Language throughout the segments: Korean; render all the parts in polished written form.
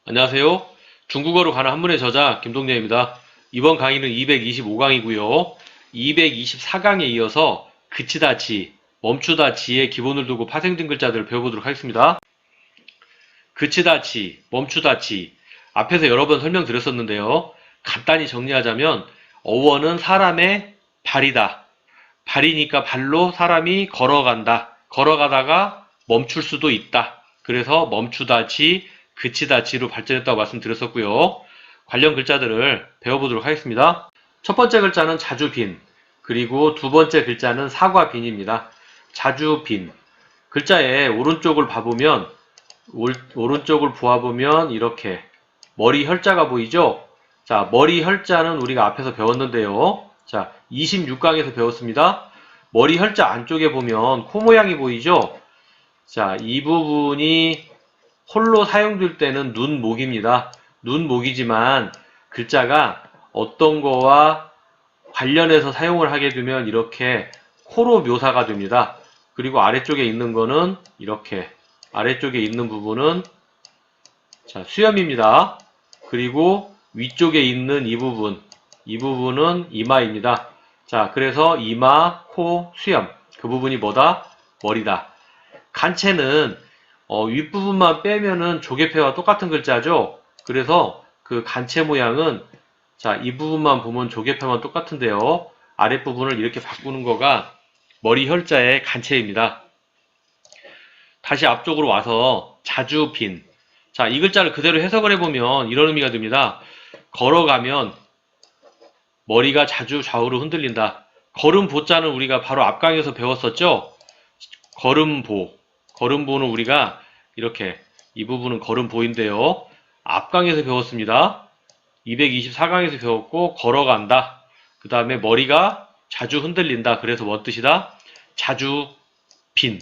안녕하세요. 중국어로 가는 한문의 저자 김동재입니다. 이번 강의는 225강이고요. 224강에 이어서 그치다 지, 멈추다 지의 기본을 두고 파생된 글자들을 배워보도록 하겠습니다. 그치다 지, 멈추다 지. 앞에서 여러 번 설명드렸었는데요. 간단히 정리하자면 어원은 사람의 발이다. 발이니까 발로 사람이 걸어간다. 걸어가다가 멈출 수도 있다. 그래서 멈추다 지, 그치다 지로 발전했다고 말씀드렸었고요. 관련 글자들을 배워보도록 하겠습니다. 첫 번째 글자는 자주빈, 그리고 두 번째 글자는 사과빈입니다. 자주빈. 글자의 오른쪽을 봐보면, 오른쪽을 보아보면 이렇게 머리 혈자가 보이죠? 자, 머리 혈자는 우리가 앞에서 배웠는데요. 자, 26강에서 배웠습니다. 머리 혈자 안쪽에 보면 코 모양이 보이죠? 자, 이 부분이 홀로 사용될 때는 눈목입니다. 눈목이지만 글자가 어떤 거와 관련해서 사용을 하게 되면 이렇게 코로 묘사가 됩니다. 그리고 아래쪽에 있는 거는 이렇게 아래쪽에 있는 부분은 자, 수염입니다. 그리고 위쪽에 있는 이 부분은 이마입니다. 자, 그래서 이마, 코, 수염 그 부분이 뭐다? 머리다. 간체는 윗부분만 빼면은 조개패와 똑같은 글자죠. 그래서 그 간체 모양은 자, 이 부분만 보면 조개패만 똑같은데요. 아랫부분을 이렇게 바꾸는 거가 머리 혈자의 간체입니다. 다시 앞쪽으로 와서 자주빈. 자, 이 글자를 그대로 해석을 해보면 이런 의미가 됩니다. 걸어가면 머리가 자주 좌우로 흔들린다. 걸음보자는 우리가 바로 앞강에서 배웠었죠. 걸음보. 걸음보는 우리가 이렇게 이 부분은 걸음보인데요. 앞강에서 배웠습니다. 224강에서 배웠고 걸어간다. 그 다음에 머리가 자주 흔들린다. 그래서 뭔 뜻이다? 자주 빈.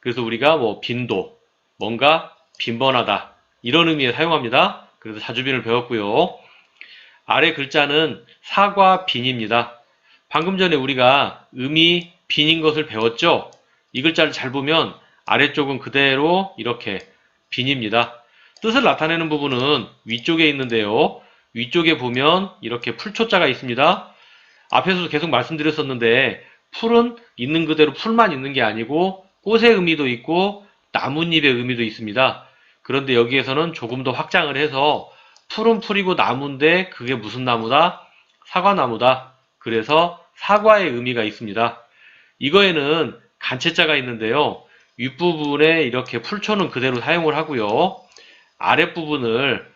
그래서 우리가 뭐 빈도, 뭔가 빈번하다. 이런 의미에 사용합니다. 그래서 자주빈을 배웠고요. 아래 글자는 사과빈입니다. 방금 전에 우리가 음이 빈인 것을 배웠죠? 이 글자를 잘 보면 아래쪽은 그대로 이렇게 빈입니다. 뜻을 나타내는 부분은 위쪽에 있는데요. 위쪽에 보면 이렇게 풀초자가 있습니다. 앞에서도 계속 말씀드렸었는데 풀은 있는 그대로 풀만 있는 게 아니고 꽃의 의미도 있고 나뭇잎의 의미도 있습니다. 그런데 여기에서는 조금 더 확장을 해서 풀은 풀이고 나무인데 그게 무슨 나무다? 사과나무다. 그래서 사과의 의미가 있습니다. 이거에는 간체자가 있는데요. 윗부분에 이렇게 풀초는 그대로 사용을 하고요. 아랫부분을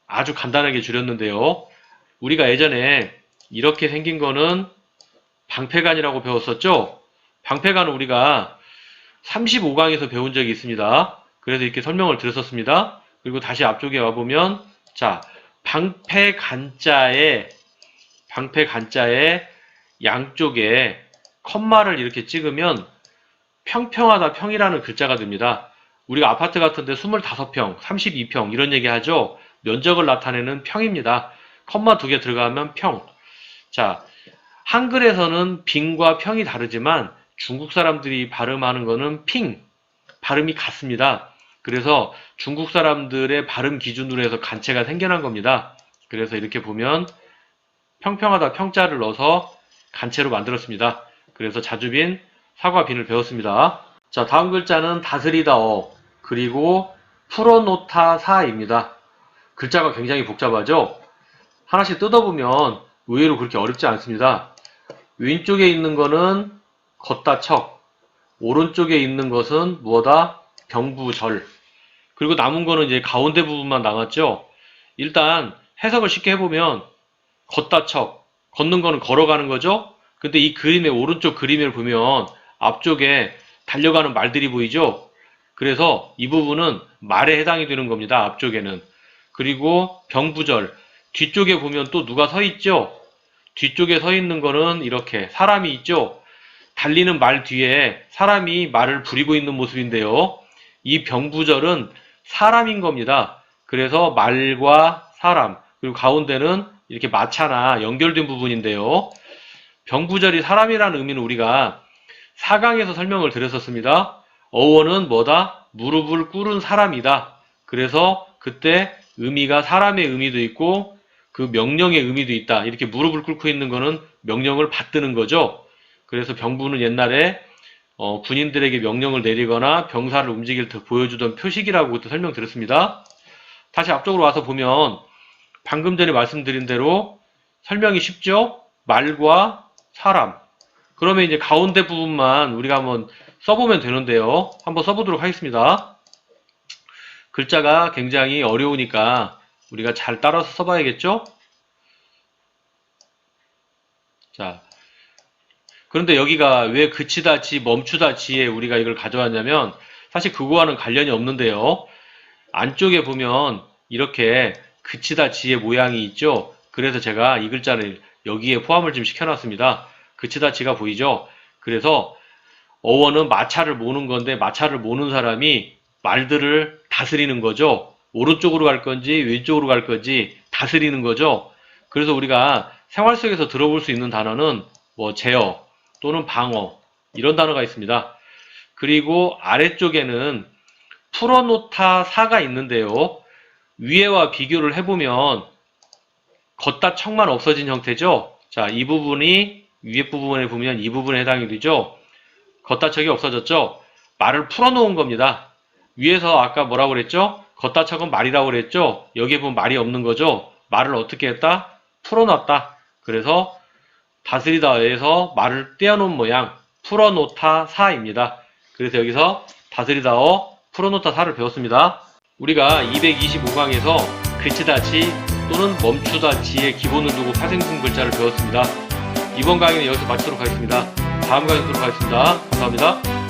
아주 간단하게 줄였는데요. 우리가 예전에 이렇게 생긴 거는 방패간이라고 배웠었죠? 방패간은 우리가 35강에서 배운 적이 있습니다. 그래서 이렇게 설명을 드렸었습니다. 그리고 다시 앞쪽에 와보면 자, 방패간자의 양쪽에 컴마를 이렇게 찍으면 평평하다 평이라는 글자가 됩니다. 우리가 아파트 같은데 25평, 32평 이런 얘기 하죠. 면적을 나타내는 평입니다. 컴마 2개 들어가면 평. 자, 한글에서는 빈과 평이 다르지만 중국 사람들이 발음하는 거는 핑. 발음이 같습니다. 그래서 중국 사람들의 발음 기준으로 해서 간체가 생겨난 겁니다. 그래서 이렇게 보면 평평하다 평자를 넣어서 간체로 만들었습니다. 그래서 자주빈, 사과빈을 배웠습니다. 자, 다음 글자는 다스리다어, 그리고 풀어놓다 사입니다. 글자가 굉장히 복잡하죠? 하나씩 뜯어보면 의외로 그렇게 어렵지 않습니다. 왼쪽에 있는 거는 걷다 척, 오른쪽에 있는 것은 무엇다? 병부절. 그리고 남은 거는 이제 가운데 부분만 남았죠? 일단 해석을 쉽게 해보면 걷다 척, 걷는 거는 걸어가는 거죠? 근데 이 그림의 오른쪽 그림을 보면 앞쪽에 달려가는 말들이 보이죠? 그래서 이 부분은 말에 해당이 되는 겁니다. 앞쪽에는. 그리고 병부절, 뒤쪽에 보면 또 누가 서 있죠? 뒤쪽에 서 있는 거는 이렇게 사람이 있죠? 달리는 말 뒤에 사람이 말을 부리고 있는 모습인데요. 이 병부절은 사람인 겁니다. 그래서 말과 사람, 그리고 가운데는 이렇게 마차나 연결된 부분인데요. 병부절이 사람이라는 의미는 우리가 4강에서 설명을 드렸었습니다. 어원은 뭐다? 무릎을 꿇은 사람이다. 그래서 그때 의미가 사람의 의미도 있고 그 명령의 의미도 있다. 이렇게 무릎을 꿇고 있는 거는 명령을 받드는 거죠. 그래서 병부는 옛날에 군인들에게 명령을 내리거나 병사를 움직일 때 보여주던 표식이라고 그때 설명드렸습니다. 다시 앞쪽으로 와서 보면 방금 전에 말씀드린 대로 설명이 쉽죠? 말과 사람. 그러면 이제 가운데 부분만 우리가 한번 써보면 되는데요. 한번 써보도록 하겠습니다. 글자가 굉장히 어려우니까 우리가 잘 따라서 써봐야겠죠? 자, 그런데 여기가 왜 그치다 지, 멈추다 지에 우리가 이걸 가져왔냐면 사실 그거와는 관련이 없는데요. 안쪽에 보면 이렇게 그치다 지의 모양이 있죠. 그래서 제가 이 글자를 여기에 포함을 좀 시켜놨습니다. 그치다 지가 보이죠? 그래서 어원은 마차를 모는 건데 마차를 모는 사람이 말들을 다스리는 거죠. 오른쪽으로 갈 건지 왼쪽으로 갈 건지 다스리는 거죠. 그래서 우리가 생활 속에서 들어볼 수 있는 단어는 뭐 제어 또는 방어 이런 단어가 있습니다. 그리고 아래쪽에는 풀어놓다 사가 있는데요. 위에와 비교를 해보면 걷다 척만 없어진 형태죠. 자, 이 부분이 위에 부분에 보면 이 부분에 해당이 되죠. 걷다 척이 없어졌죠. 말을 풀어놓은 겁니다. 위에서 아까 뭐라고 그랬죠? 걷다 척은 말이라고 그랬죠. 여기에 보면 말이 없는 거죠. 말을 어떻게 했다? 풀어놨다. 그래서 다스리다에서 말을 떼어놓은 모양 풀어놓다 사입니다. 그래서 여기서 다스리다어 풀어놓다 사를 배웠습니다. 우리가 225강에서 그치다 지 또는 멈추다 지의 기본을 두고 파생분 글자를 배웠습니다. 이번 강의는 여기서 마치도록 하겠습니다. 다음 강의 듣도록 하겠습니다. 감사합니다.